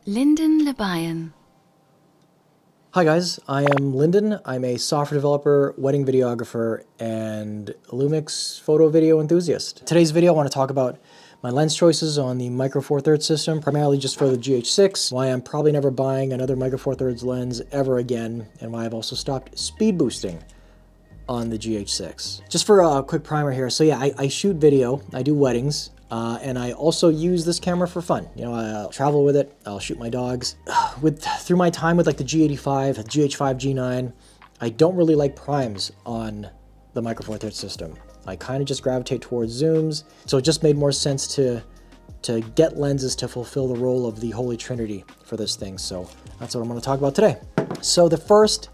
Lyndon Lebayan. Hi guys, I am Lyndon. I'm a software developer, wedding videographer, and Lumix photo video enthusiast. Today's video I want to talk about my lens choices on the Micro Four Thirds system, primarily just for the GH6, why I'm probably never buying another Micro Four Thirds lens ever again, and why I've also stopped speed boosting on the GH6. Just for a quick primer here, so yeah, I shoot video, I do weddings, and I also use this camera for fun. You know, I'll travel with it, I'll shoot my dogs. Through my time with like the G85, GH5, G9, I don't really like primes on the Micro Four Thirds system. I kind of just gravitate towards zooms, so it just made more sense to get lenses to fulfill the role of the Holy Trinity for this thing. So that's what I'm going to talk about today. So the first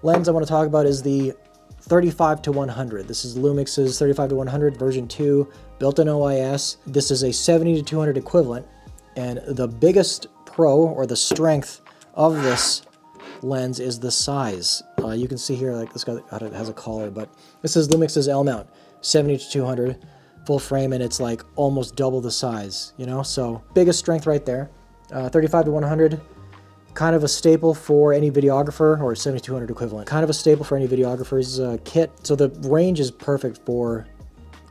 lens I want to talk about is the 35 to 100. This is Lumix's 35 to 100 version 2, built-in OIS. This is a 70 to 200 equivalent, and the biggest pro or the strength of this lens is the size. You can see here, like this guy has a collar, but this is Lumix's L mount, 70 to 200 full frame, and it's like almost double the size, you know? So biggest strength right there. 35 to 100. Kind of a staple for any videographer, or 7200 equivalent. Kind of a staple for any videographer's kit. So the range is perfect for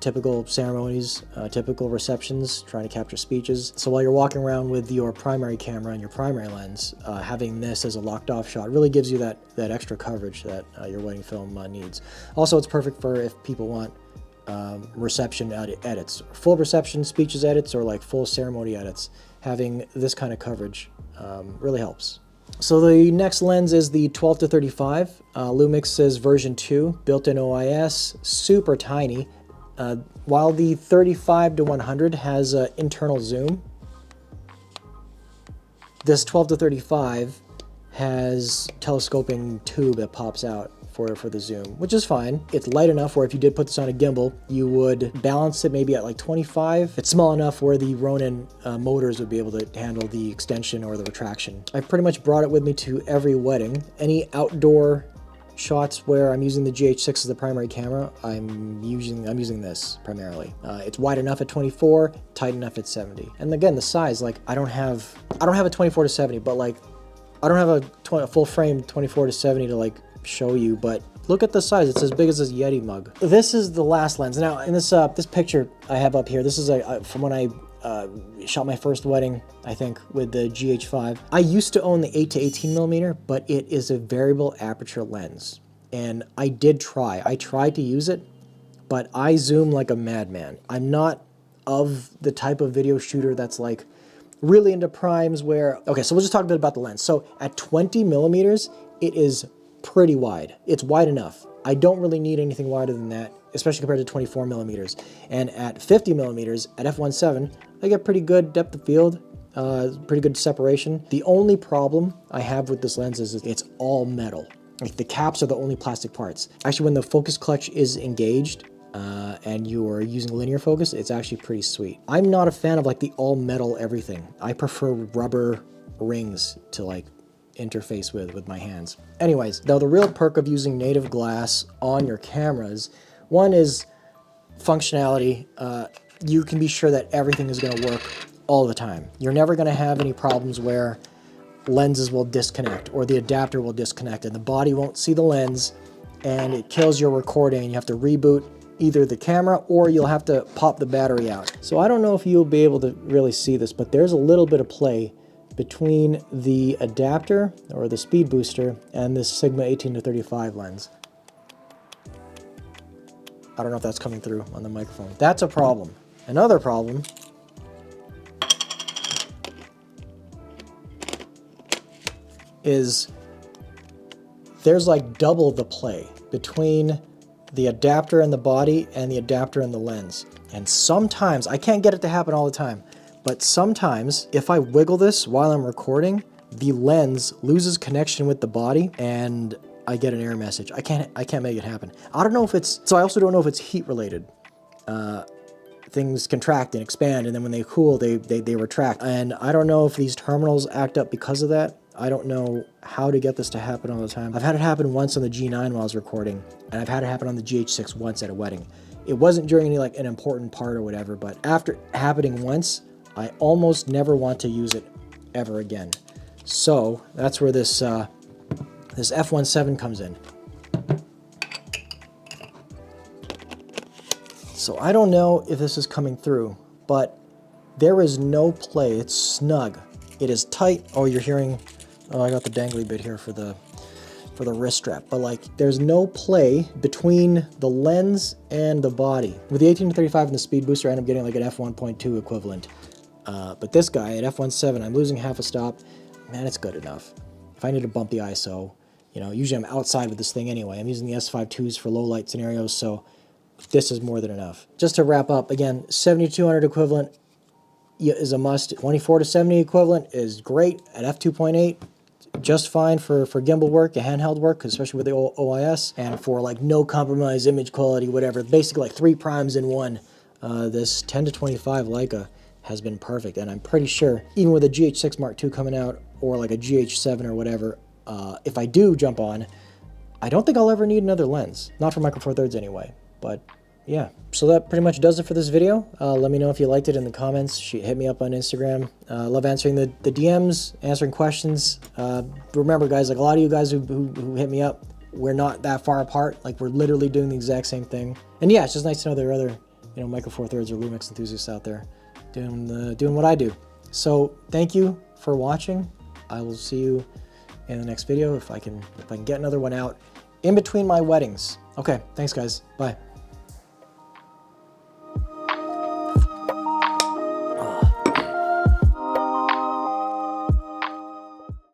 typical ceremonies, typical receptions, trying to capture speeches. So while you're walking around with your primary camera and your primary lens, having this as a locked off shot really gives you that extra coverage that your wedding film needs. Also, it's perfect for if people want reception edits, full reception speeches edits, or like full ceremony edits. Having this kind of coverage really helps. So the next lens is the 12 to 35. Lumix's version 2, built-in OIS, super tiny. While the 35 to 100 has an internal zoom, this 12 to 35 has telescoping tube that pops out for the zoom, which is fine. It's light enough where if you did put this on a gimbal, you would balance it maybe at like 25. It's small enough where the Ronin motors would be able to handle the extension or the retraction. I've pretty much brought it with me to every wedding. Any outdoor shots where I'm using the GH6 as the primary camera, I'm using this primarily. It's wide enough at 24, tight enough at 70. And again, the size, like I don't have a 24 to 70, but like I don't have a full frame 24 to 70 to like show you, but look at the size. It's as big as this Yeti mug. This is the last lens. Now in this picture I have up here, this is from when I shot my first wedding, I think, with the GH5. I used to own the 8 to 18 millimeter, but it is a variable aperture lens. And I tried to use it, but I zoom like a madman. I'm not of the type of video shooter that's like really into primes where, okay, so we'll just talk a bit about the lens. So at 20 millimeters, it is pretty wide. It's wide enough. I don't really need anything wider than that, especially compared to 24 millimeters. And at 50 millimeters, at f1.7, I get pretty good depth of field, pretty good separation. The only problem I have with this lens is it's all metal. Like the caps are the only plastic parts. Actually, when the focus clutch is engaged and you are using linear focus, it's actually pretty sweet. I'm not a fan of like the all metal everything. I prefer rubber rings to like interface with my hands. Anyways, though the real perk of using native glass on your cameras, one is functionality. You can be sure that everything is going to work all the time. You're never going to have any problems where lenses will disconnect or the adapter will disconnect and the body won't see the lens and it kills your recording and you have to reboot either the camera or you'll have to pop the battery out. So I don't know if you'll be able to really see this, but there's a little bit of play between the adapter or the speed booster and this Sigma 18 to 35 lens. I don't know if that's coming through on the microphone. That's a problem. Another problem is there's like double the play between the adapter and the body and the adapter and the lens. And sometimes, I can't get it to happen all the time, but sometimes if I wiggle this while I'm recording, the lens loses connection with the body and I get an error message. I can't make it happen. I don't know if it's, so I also don't know if it's heat related. Things contract and expand, and then when they cool, they retract. And I don't know if these terminals act up because of that. I don't know how to get this to happen all the time. I've had it happen once on the G9 while I was recording, and I've had it happen on the GH6 once at a wedding. It wasn't during any like an important part or whatever, but after happening once, I almost never want to use it ever again. So that's where this this F17 comes in. So I don't know if this is coming through, but there is no play. It's snug. It is tight. Oh, you're hearing, oh, I got the dangly bit here for the wrist strap, but like there's no play between the lens and the body. With the 18-35 and the speed booster, I end up getting like an f1.2 equivalent. But this guy at f1.7, I'm losing half a stop. Man, it's good enough. If I need to bump the ISO, you know, usually I'm outside with this thing anyway. I'm using the S5 IIs for low light scenarios, so this is more than enough. Just to wrap up, again, 7200 equivalent is a must. 24-70 equivalent is great at f2.8. Just fine for gimbal work, handheld work, especially with the OIS, and for like no compromise image quality, whatever. Basically like 3 primes in one. This 10-25 Leica has been perfect, and I'm pretty sure even with a GH6 Mark II coming out, or like a GH7 or whatever, if I do jump on, I don't think I'll ever need another lens. Not for Micro Four Thirds anyway, but yeah. So that pretty much does it for this video. Let me know if you liked it in the comments. Hit me up on Instagram. Love answering the DMs, answering questions. Remember guys, like a lot of you guys who hit me up, we're not that far apart. Like we're literally doing the exact same thing. And yeah, it's just nice to know there are other, you know, Micro Four Thirds or Lumix enthusiasts out there doing what I do. So thank you for watching. I will see you in the next video if I can get another one out in between my weddings. Okay, thanks guys. Bye.